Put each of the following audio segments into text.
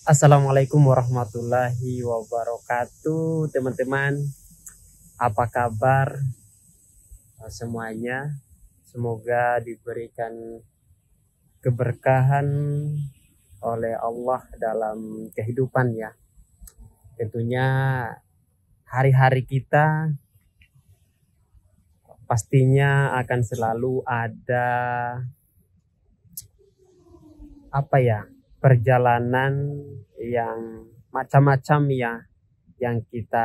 Assalamualaikum warahmatullahi wabarakatuh, teman-teman. Apa kabar semuanya? Semoga diberikan keberkahan oleh Allah dalam kehidupan ya. Tentunya hari-hari kita pastinya akan selalu ada perjalanan yang macam-macam ya yang kita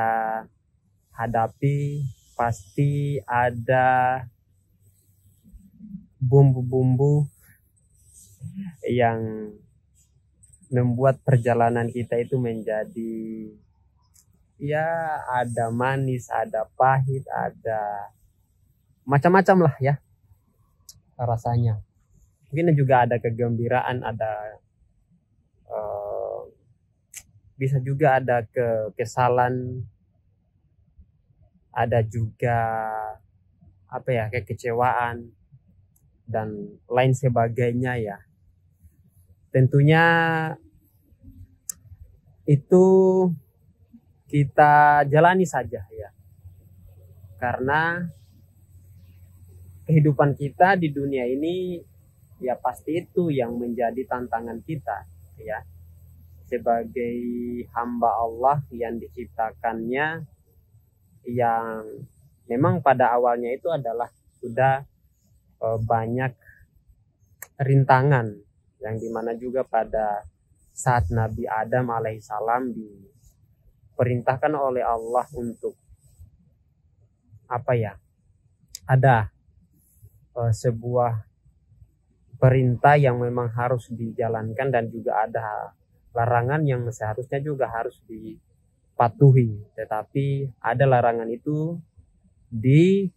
hadapi. Pasti ada bumbu-bumbu yang membuat perjalanan kita itu menjadi ya ada manis, ada pahit, ada macam-macam lah ya rasanya. Mungkin juga ada kegembiraan, ada bisa juga ada kekesalan, ada juga kekecewaan dan lain sebagainya ya. Tentunya itu kita jalani saja ya, karena kehidupan kita di dunia ini ya pasti itu yang menjadi tantangan kita ya, sebagai hamba Allah yang diciptakannya, yang memang pada awalnya itu adalah sudah banyak rintangan, yang dimana juga pada saat Nabi Adam alaihissalam diperintahkan oleh Allah untuk ada sebuah perintah yang memang harus dijalankan, dan juga ada larangan yang seharusnya juga harus dipatuhi, tetapi ada larangan itu dilanggar,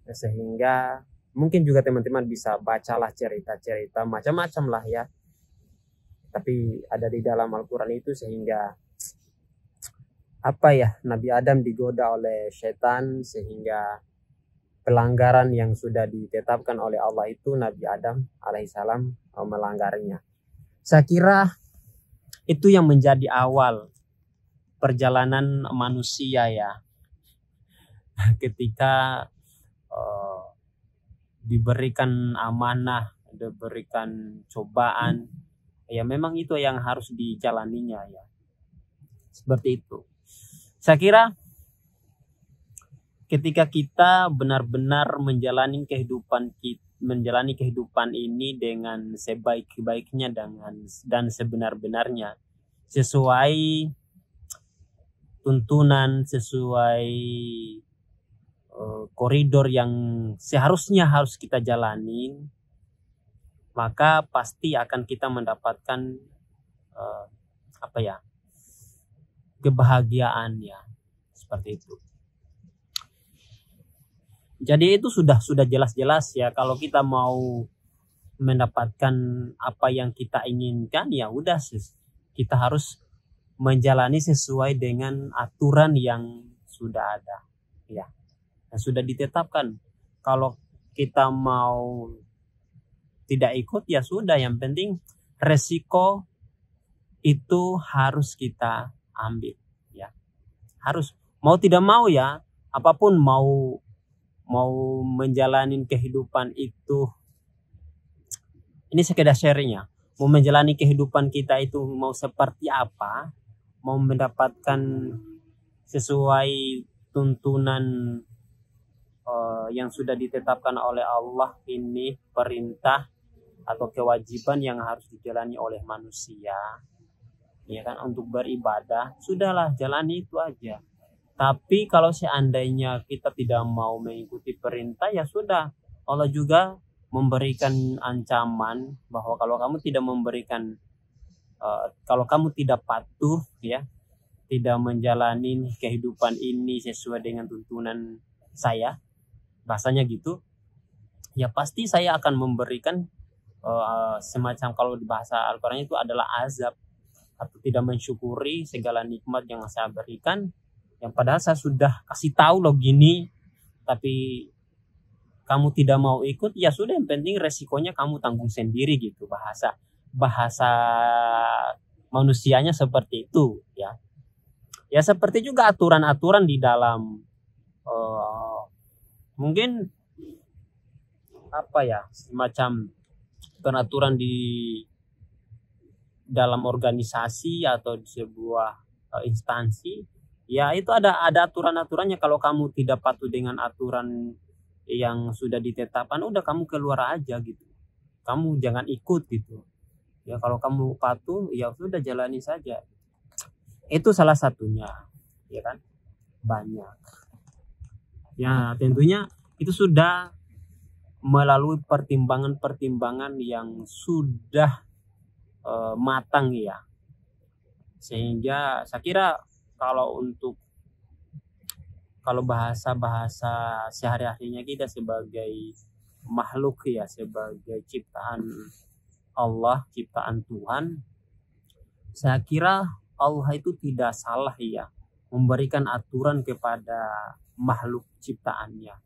sehingga mungkin juga teman-teman bisa bacalah cerita-cerita macam-macam lah ya, tapi ada di dalam Al-Quran itu, sehingga Nabi Adam digoda oleh setan, sehingga pelanggaran yang sudah ditetapkan oleh Allah itu Nabi Adam alaihissalam melanggarnya. Saya kira itu yang menjadi awal perjalanan manusia ya, ketika diberikan amanah, diberikan cobaan, ya memang itu yang harus dijalaninya ya, seperti itu. Saya kira ketika kita benar-benar menjalani kehidupan ini dengan sebaik-baiknya dan sebenar-benarnya, sesuai tuntunan, sesuai koridor yang seharusnya harus kita jalani, maka pasti akan kita mendapatkan kebahagiaan ya, seperti itu. Jadi itu sudah jelas-jelas ya, kalau kita mau mendapatkan apa yang kita inginkan, ya udah kita harus menjalani sesuai dengan aturan yang sudah ada ya, yang sudah ditetapkan. Kalau kita mau tidak ikut ya sudah, yang penting resiko itu harus kita ambil ya, harus, mau tidak mau ya, apapun mau menjalani kehidupan itu, ini sekedar sharing ya, mau menjalani kehidupan kita itu mau seperti apa, mau mendapatkan sesuai tuntunan yang sudah ditetapkan oleh Allah, ini perintah atau kewajiban yang harus dijalani oleh manusia ya kan, untuk beribadah, sudahlah jalani itu aja. Tapi kalau seandainya kita tidak mau mengikuti perintah, ya sudah, Allah juga memberikan ancaman bahwa kalau kamu tidak memberikan kalau kamu tidak patuh ya, tidak menjalani kehidupan ini sesuai dengan tuntunan saya, bahasanya gitu ya, pasti saya akan memberikan semacam, kalau di bahasa Al-Quran itu adalah azab, atau tidak mensyukuri segala nikmat yang saya berikan, yang padahal saya sudah kasih tahu loh gini, tapi kamu tidak mau ikut, ya sudah, yang penting resikonya kamu tanggung sendiri gitu, bahasa bahasa manusianya seperti itu ya. Ya seperti juga aturan-aturan di dalam mungkin apa ya, semacam peraturan di dalam organisasi atau di sebuah instansi. Ya itu ada aturan-aturannya. Kalau kamu tidak patuh dengan aturan yang sudah ditetapkan, udah kamu keluar aja gitu. Kamu jangan ikut gitu. Ya kalau kamu patuh, ya sudah jalani saja. Itu salah satunya, ya kan? Banyak. Ya tentunya itu sudah melalui pertimbangan-pertimbangan yang sudah matang ya. Sehingga saya kira kalau bahasa sehari-harinya kita sebagai makhluk ya, sebagai ciptaan Allah, ciptaan Tuhan, saya kira Allah itu tidak salah ya memberikan aturan kepada makhluk ciptaannya,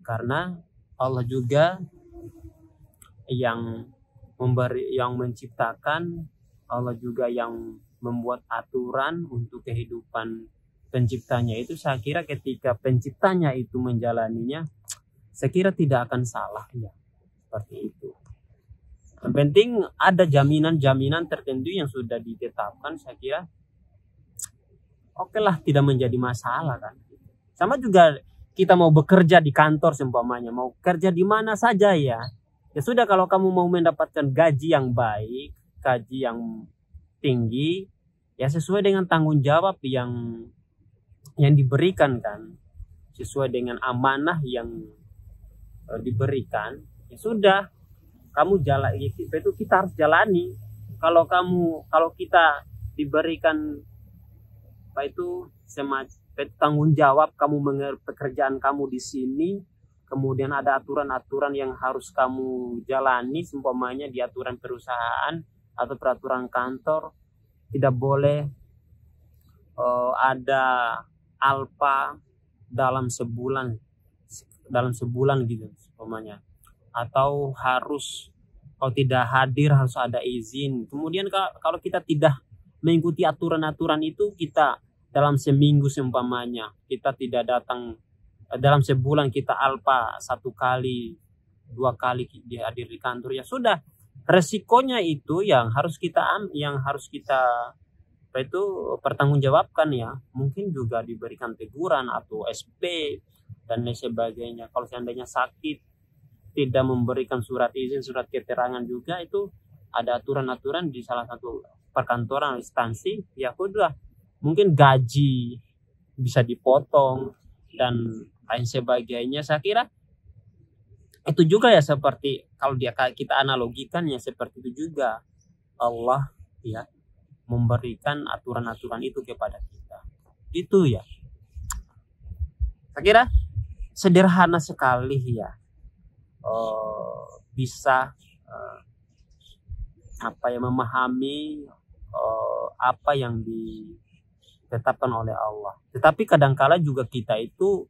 karena Allah juga yang menciptakan, Allah juga yang membuat aturan untuk kehidupan penciptanya. Itu saya kira ketika penciptanya itu menjalaninya, saya kira tidak akan salah ya, seperti itu. Yang penting ada jaminan-jaminan tertentu yang sudah ditetapkan, saya kira oke lah, tidak menjadi masalah kan. Sama juga kita mau bekerja di kantor seumpamanya, mau kerja di mana saja ya. Ya sudah, kalau kamu mau mendapatkan gaji yang baik, gaji yang tinggi, ya sesuai dengan tanggung jawab yang diberikan kan, sesuai dengan amanah yang diberikan. Ya sudah, kamu jalan itu kita harus jalani. Kalau kita diberikan apa itu semacam tanggung jawab, kamu pekerjaan kamu di sini, kemudian ada aturan-aturan yang harus kamu jalani, seumpamanya di aturan perusahaan atau peraturan kantor, tidak boleh ada alpa dalam sebulan gitu seumpamanya, atau harus kalau tidak hadir harus ada izin. Kemudian kalau kita tidak mengikuti aturan-aturan itu, kita dalam seminggu seumpamanya kita tidak datang, dalam sebulan kita alpa 1 kali 2 kali hadir di kantor, ya sudah, resikonya itu yang harus kita pertanggungjawabkan ya. Mungkin juga diberikan teguran atau SP dan lain sebagainya. Kalau seandainya sakit, tidak memberikan surat izin, surat keterangan juga, itu ada aturan-aturan di salah satu perkantoran instansi, ya udah, mungkin gaji bisa dipotong dan lain sebagainya. Saya kira itu juga ya, seperti kalau kita analogikan ya, seperti itu juga Allah ya memberikan aturan-aturan itu kepada kita. Itu ya, saya kira sederhana sekali ya, bisa memahami apa yang ditetapkan oleh Allah. Tetapi kadangkala juga kita itu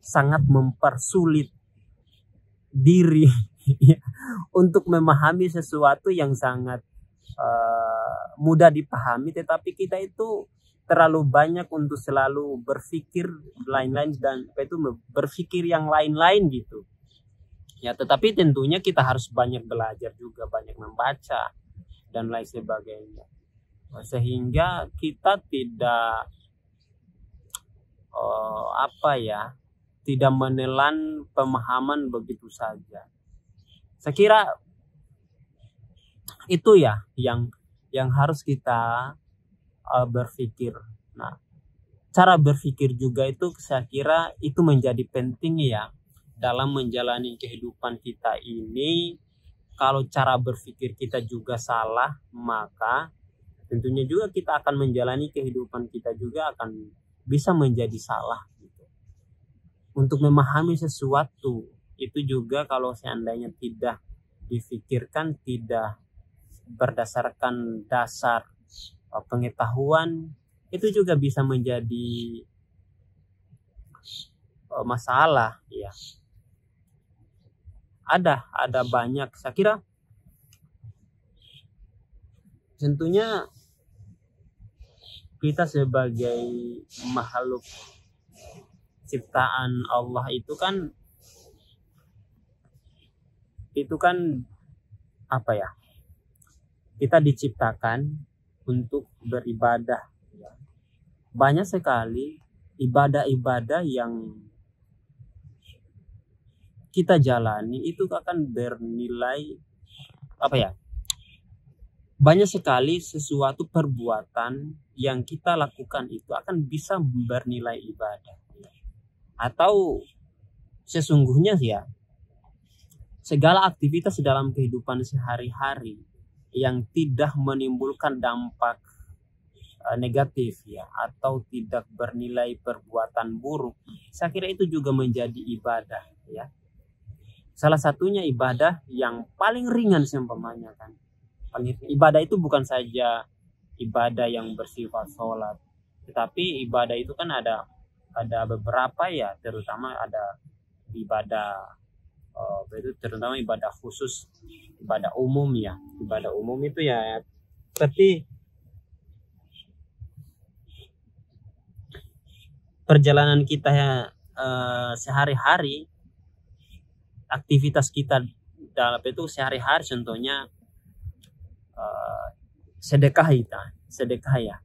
sangat mempersulit diri untuk memahami sesuatu yang sangat mudah dipahami, tetapi kita itu terlalu banyak untuk selalu berpikir lain-lain dan berpikir yang lain-lain gitu ya. Tetapi tentunya kita harus banyak belajar juga, banyak membaca dan lain sebagainya, sehingga kita tidak tidak menelan pemahaman begitu saja. Saya kira itu ya yang harus kita berpikir. Nah, cara berpikir juga itu saya kira itu menjadi penting ya dalam menjalani kehidupan kita ini. Kalau cara berpikir kita juga salah, maka tentunya juga kita akan menjalani kehidupan kita juga akan bisa menjadi salah gitu. Untuk memahami sesuatu itu juga kalau seandainya tidak difikirkan, tidak berdasarkan dasar pengetahuan, itu juga bisa menjadi masalah ya. Ada banyak, saya kira tentunya kita sebagai makhluk ciptaan Allah itu kan apa ya, kita diciptakan untuk beribadah. Banyak sekali ibadah-ibadah yang kita jalani itu akan bernilai apa ya, banyak sekali sesuatu perbuatan yang kita lakukan itu akan bisa bernilai ibadah. Atau sesungguhnya ya, segala aktivitas dalam kehidupan sehari-hari yang tidak menimbulkan dampak negatif ya, atau tidak bernilai perbuatan buruk, saya kira itu juga menjadi ibadah ya. Salah satunya ibadah yang paling ringan seumpamanya kan. Ibadah itu bukan saja ibadah yang bersifat sholat, tetapi ibadah itu kan ada beberapa ya, terutama ada ibadah itu terutama ibadah khusus, ibadah umum ya. Ibadah umum itu ya seperti perjalanan kita ya, sehari-hari, aktivitas kita dalam itu sehari-hari, contohnya sedekah ya.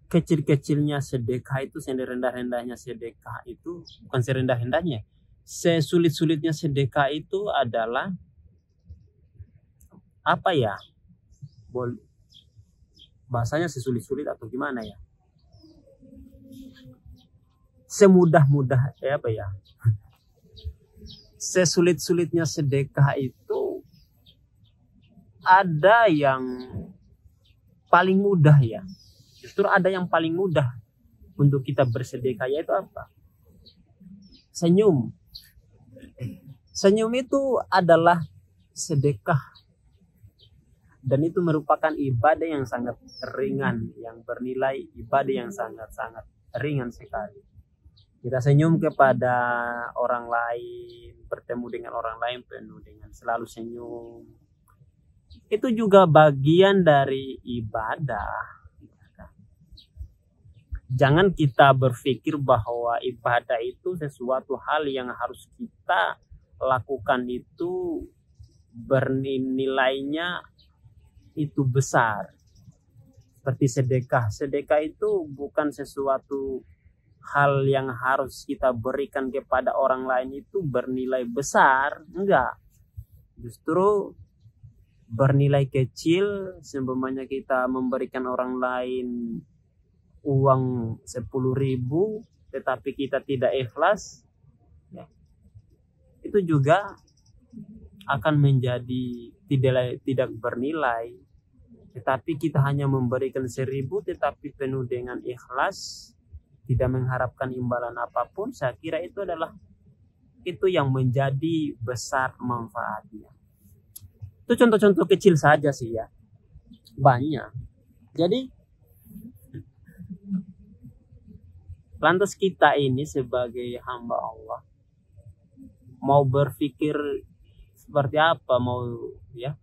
Kecil-kecilnya sedekah itu, serendah-rendahnya sedekah itu, bukan serendah-rendahnya, sesulit-sulitnya sedekah itu adalah apa ya, bahasanya sesulit-sulit atau gimana ya, semudah-mudah apa ya, sesulit-sulitnya sedekah itu ada yang paling mudah ya. Justru ada yang paling mudah untuk kita bersedekah, yaitu apa? Senyum. Senyum itu adalah sedekah. Dan itu merupakan ibadah yang sangat ringan, yang bernilai ibadah yang sangat-sangat ringan sekali. Kita senyum kepada orang lain, bertemu dengan orang lain penuh dengan selalu senyum. Itu juga bagian dari ibadah. Jangan kita berpikir bahwa ibadah itu sesuatu hal yang harus kita lakukan itu bernilainya itu besar. Seperti sedekah. Sedekah itu bukan sesuatu hal yang harus kita berikan kepada orang lain itu bernilai besar. Enggak. Justru bernilai kecil, seumpamanya kita memberikan orang lain uang 10.000 tetapi kita tidak ikhlas ya, itu juga akan menjadi tidak bernilai. Tetapi kita hanya memberikan 1.000 tetapi penuh dengan ikhlas, tidak mengharapkan imbalan apapun, saya kira itu yang menjadi besar manfaatnya. Itu contoh-contoh kecil saja sih ya, banyak. Jadi lantas kita ini sebagai hamba Allah mau berpikir seperti apa, mau ya,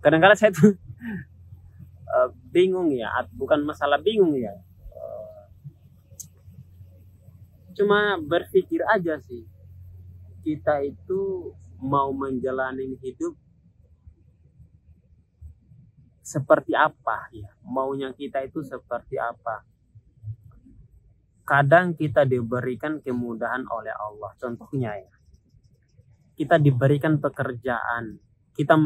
kadang-kadang saya tuh bingung ya, bukan masalah bingung ya, cuma berpikir aja sih, kita itu mau menjalani hidup seperti apa ya, maunya kita itu seperti apa. Kadang kita diberikan kemudahan oleh Allah, contohnya ya, kita diberikan pekerjaan, kita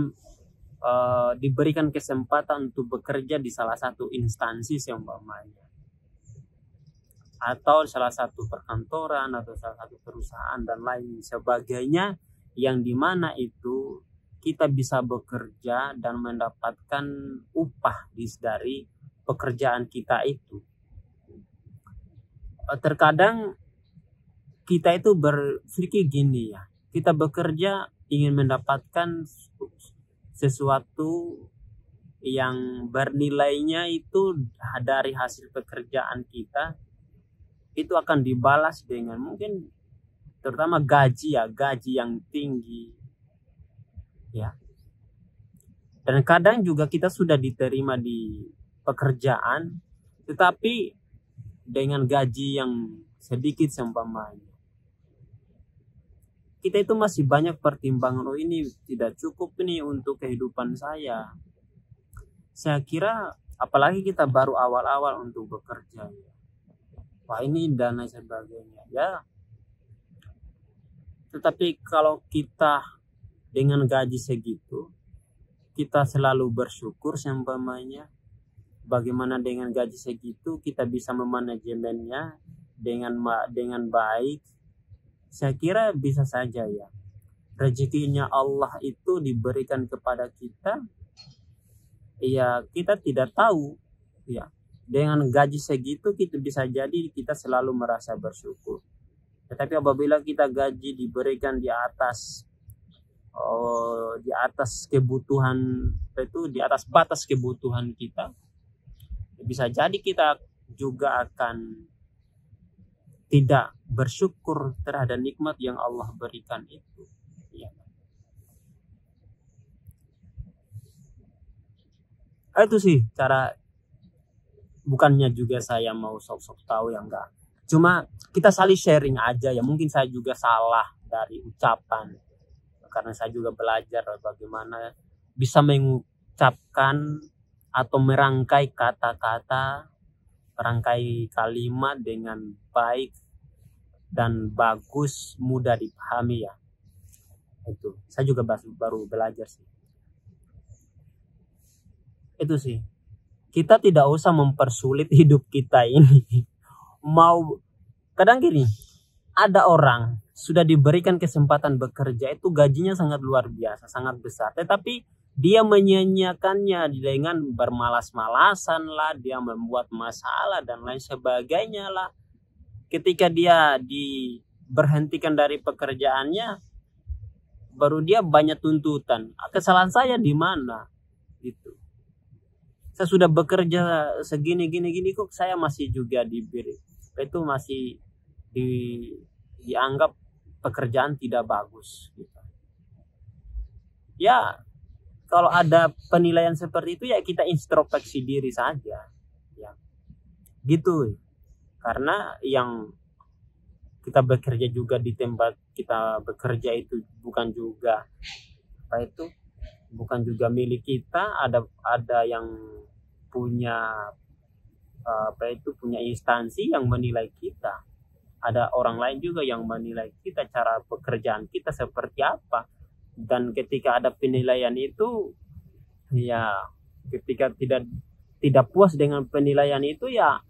diberikan kesempatan untuk bekerja di salah satu instansi seumpamanya, atau salah satu perkantoran atau salah satu perusahaan dan lain sebagainya, yang dimana itu kita bisa bekerja dan mendapatkan upah dari pekerjaan kita itu. Terkadang kita itu berpikir gini ya, kita bekerja ingin mendapatkan sesuatu yang bernilainya itu dari hasil pekerjaan kita, itu akan dibalas dengan mungkin terutama gaji ya, gaji yang tinggi ya. Dan kadang juga kita sudah diterima di pekerjaan tetapi dengan gaji yang sedikit seumpamanya. Kita itu masih banyak pertimbangan, oh ini tidak cukup nih untuk kehidupan saya. Saya kira apalagi kita baru awal-awal untuk bekerja. Wah ini dan lain sebagainya ya. Tetapi kalau kita dengan gaji segitu, kita selalu bersyukur seumpamanya. Bagaimana dengan gaji segitu kita bisa memanajemennya dengan baik. Saya kira bisa saja ya. Rezekinya Allah itu diberikan kepada kita. Ya kita tidak tahu ya. Dengan gaji segitu kita bisa jadi kita selalu merasa bersyukur. Tetapi apabila kita gaji diberikan di atas kebutuhan itu, di atas batas kebutuhan kita, bisa jadi kita juga akan tidak bersyukur terhadap nikmat yang Allah berikan itu ya. Itu sih cara, bukannya juga saya mau sok-sok tahu ya, enggak, cuma kita saling sharing aja ya. Mungkin saya juga salah dari ucapan karena saya juga belajar bagaimana bisa mengucapkan atau merangkai kata-kata, merangkai kalimat dengan baik dan bagus, mudah dipahami ya. Itu saya juga baru belajar sih. Itu sih, kita tidak usah mempersulit hidup kita ini. Mau kadang gini, ada orang sudah diberikan kesempatan bekerja itu gajinya sangat luar biasa, sangat besar, tetapi dia menyanyiakannya dengan bermalas-malasan lah, dia membuat masalah dan lain sebagainya lah. Ketika dia diberhentikan dari pekerjaannya, baru dia banyak tuntutan. Kesalahan saya di mana? Gitu. Saya sudah bekerja segini gini kok saya masih juga diberi. Itu masih dianggap pekerjaan tidak bagus gitu. Ya kalau ada penilaian seperti itu ya kita introspeksi diri saja ya. Gitu. Karena yang kita bekerja juga di tempat kita bekerja itu bukan juga bukan juga milik kita. Ada yang punya punya instansi yang menilai kita. Ada orang lain juga yang menilai kita, cara pekerjaan kita seperti apa. Dan ketika ada penilaian itu ya, ketika tidak puas dengan penilaian itu ya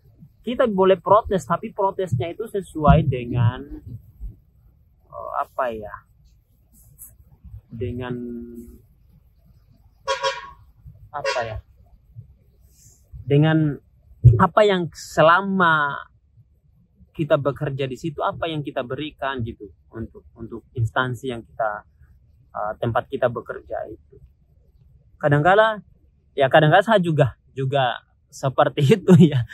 kita boleh protes, tapi protesnya itu sesuai dengan dengan dengan apa yang selama kita bekerja di situ, apa yang kita berikan gitu untuk instansi yang kita tempat kita bekerja itu. Kadang-kala saya juga seperti itu ya.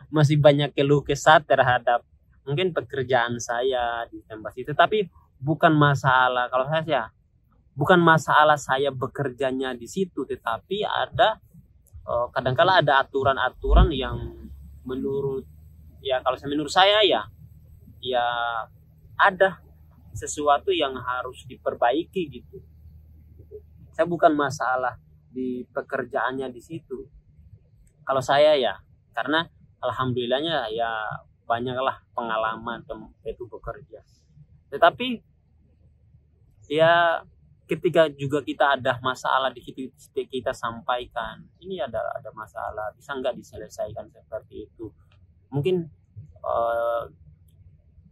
Masih banyak keluh kesah terhadap mungkin pekerjaan saya di tempat itu, tapi bukan masalah kalau saya bukan masalah saya bekerjanya di situ, tetapi ada kadang-kala ada aturan-aturan yang menurut saya ya ada sesuatu yang harus diperbaiki gitu. Saya bukan masalah di pekerjaannya di situ. Kalau saya ya, karena alhamdulillahnya ya banyaklah pengalaman itu bekerja. Tetapi ya ketika juga kita ada masalah di situ, kita sampaikan ini ada masalah, bisa nggak diselesaikan seperti itu. Mungkin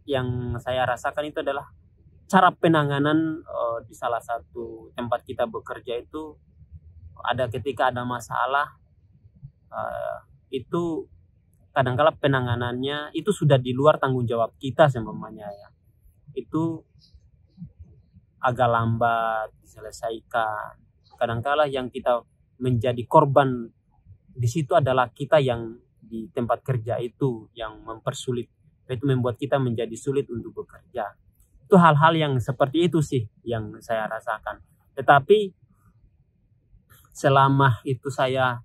yang saya rasakan itu adalah cara penanganan di salah satu tempat kita bekerja itu, ada ketika ada masalah itu kadang-kala penanganannya itu sudah di luar tanggung jawab kita semuanya ya. Itu agak lambat diselesaikan. Kadang-kala yang kita menjadi korban di situ adalah kita yang di tempat kerja itu yang mempersulit, itu membuat kita menjadi sulit untuk bekerja. Itu Itu hal-hal yang seperti itu sih yang saya rasakan. Tetapi selama itu saya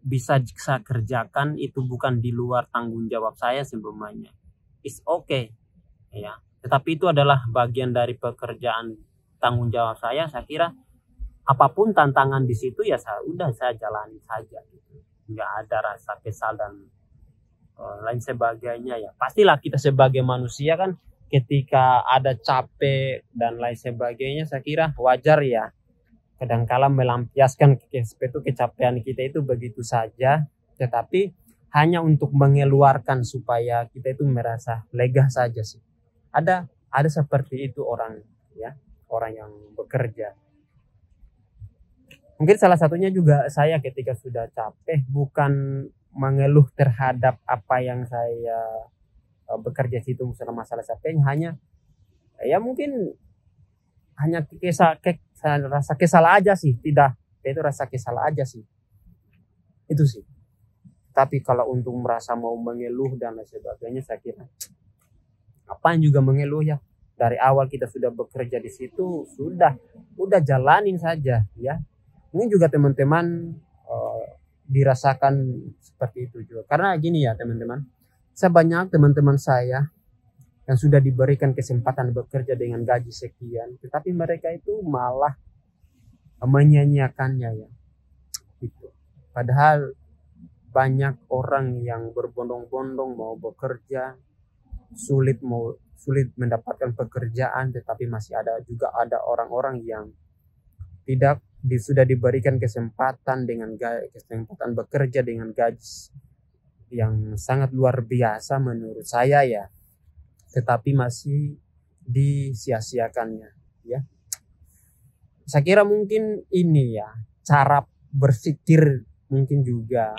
bisa saya kerjakan, itu bukan di luar tanggung jawab saya sebelumnya, it's okay ya. Tetapi itu adalah bagian dari pekerjaan tanggung jawab saya kira apapun tantangan di situ ya saya jalani saja gitu. Nggak ada rasa kesal dan lain sebagainya ya. Pastilah kita sebagai manusia kan ketika ada capek dan lain sebagainya, saya kira wajar ya. Kadangkala melampiaskan kecapean kita itu begitu saja, tetapi hanya untuk mengeluarkan supaya kita itu merasa lega saja sih. Ada seperti itu orang ya, orang yang bekerja. Mungkin salah satunya juga saya ketika sudah capek bukan mengeluh terhadap apa yang saya bekerja situ masalah capeknya, hanya ya mungkin hanya rasa kesal aja sih, itu rasa kesal aja sih, itu sih. Tapi kalau untuk merasa mau mengeluh dan lain sebagainya, saya kira apaan juga mengeluh ya. Dari awal kita sudah bekerja di situ, udah jalanin saja ya. Ini juga teman-teman dirasakan seperti itu juga. Karena gini ya teman-teman, sebanyak teman-teman saya yang sudah diberikan kesempatan bekerja dengan gaji sekian, tetapi mereka itu malah menyanyiakannya ya. Gitu. Padahal banyak orang yang berbondong-bondong mau bekerja, sulit mendapatkan pekerjaan, tetapi masih ada orang-orang yang sudah diberikan kesempatan kesempatan bekerja dengan gaji yang sangat luar biasa menurut saya ya, tetapi masih disia-siakannya ya. Saya kira mungkin ini ya cara berpikir mungkin juga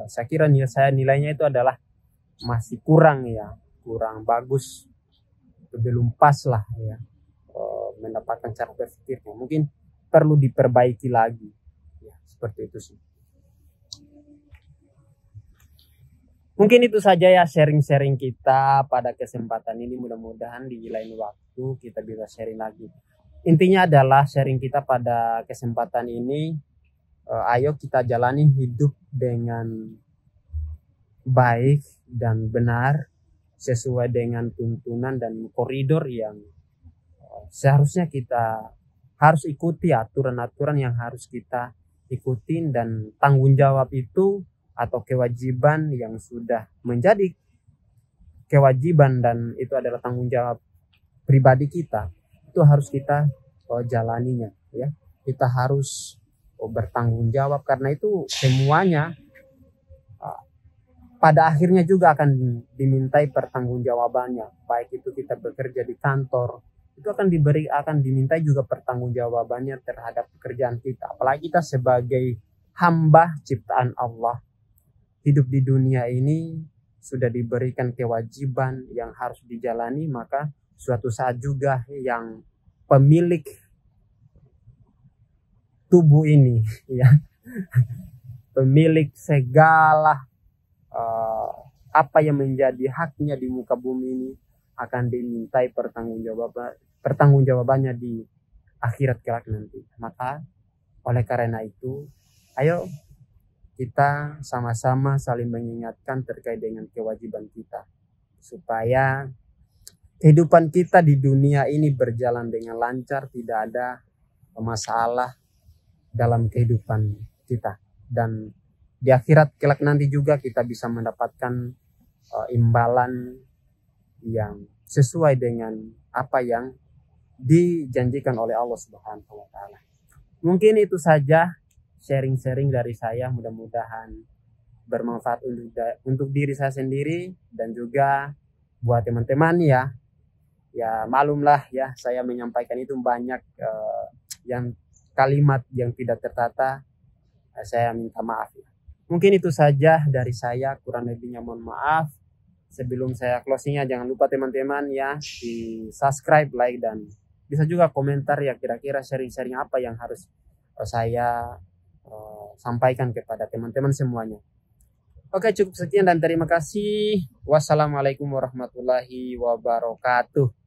saya kira nilainya itu adalah masih kurang bagus, belum pas lah ya mendapatkan cara berpikirnya, mungkin perlu diperbaiki lagi ya, seperti itu sih. Mungkin itu saja ya sharing-sharing kita pada kesempatan ini, mudah-mudahan di lain waktu kita bisa sharing lagi. Intinya adalah sharing kita pada kesempatan ini, ayo kita jalani hidup dengan baik dan benar sesuai dengan tuntunan dan koridor yang seharusnya kita harus ikuti, aturan-aturan yang harus kita ikutin, dan tanggung jawab itu atau kewajiban yang sudah menjadi kewajiban dan itu adalah tanggung jawab pribadi kita, itu harus kita jalaninya ya. Kita harus bertanggung jawab karena itu semuanya pada akhirnya juga akan dimintai pertanggungjawabannya. Baik itu kita bekerja di kantor, itu akan dimintai juga pertanggungjawabannya terhadap pekerjaan kita. Apalagi kita sebagai hamba ciptaan Allah, hidup di dunia ini sudah diberikan kewajiban yang harus dijalani, maka suatu saat juga yang pemilik tubuh ini ya, pemilik segala apa yang menjadi haknya di muka bumi ini akan dimintai pertanggungjawabannya di akhirat kelak nanti. Maka oleh karena itu, ayo kita sama-sama saling mengingatkan terkait dengan kewajiban kita supaya kehidupan kita di dunia ini berjalan dengan lancar, tidak ada masalah dalam kehidupan kita, dan di akhirat kelak nanti juga kita bisa mendapatkan imbalan yang sesuai dengan apa yang dijanjikan oleh Allah Subhanahu wa taala. Mungkin itu saja sharing-sharing dari saya, mudah-mudahan bermanfaat untuk diri saya sendiri dan juga buat teman-teman ya. Ya malumlah ya, saya menyampaikan itu banyak yang kalimat yang tidak tertata, saya minta maaf ya. Mungkin itu saja dari saya, kurang lebihnya mohon maaf. Sebelum saya closingnya, jangan lupa teman-teman ya di subscribe, like, dan bisa juga komentar ya kira-kira sharing-sharing apa yang harus saya sampaikan kepada teman-teman semuanya. Oke, cukup sekian dan terima kasih. Wassalamualaikum warahmatullahi wabarakatuh.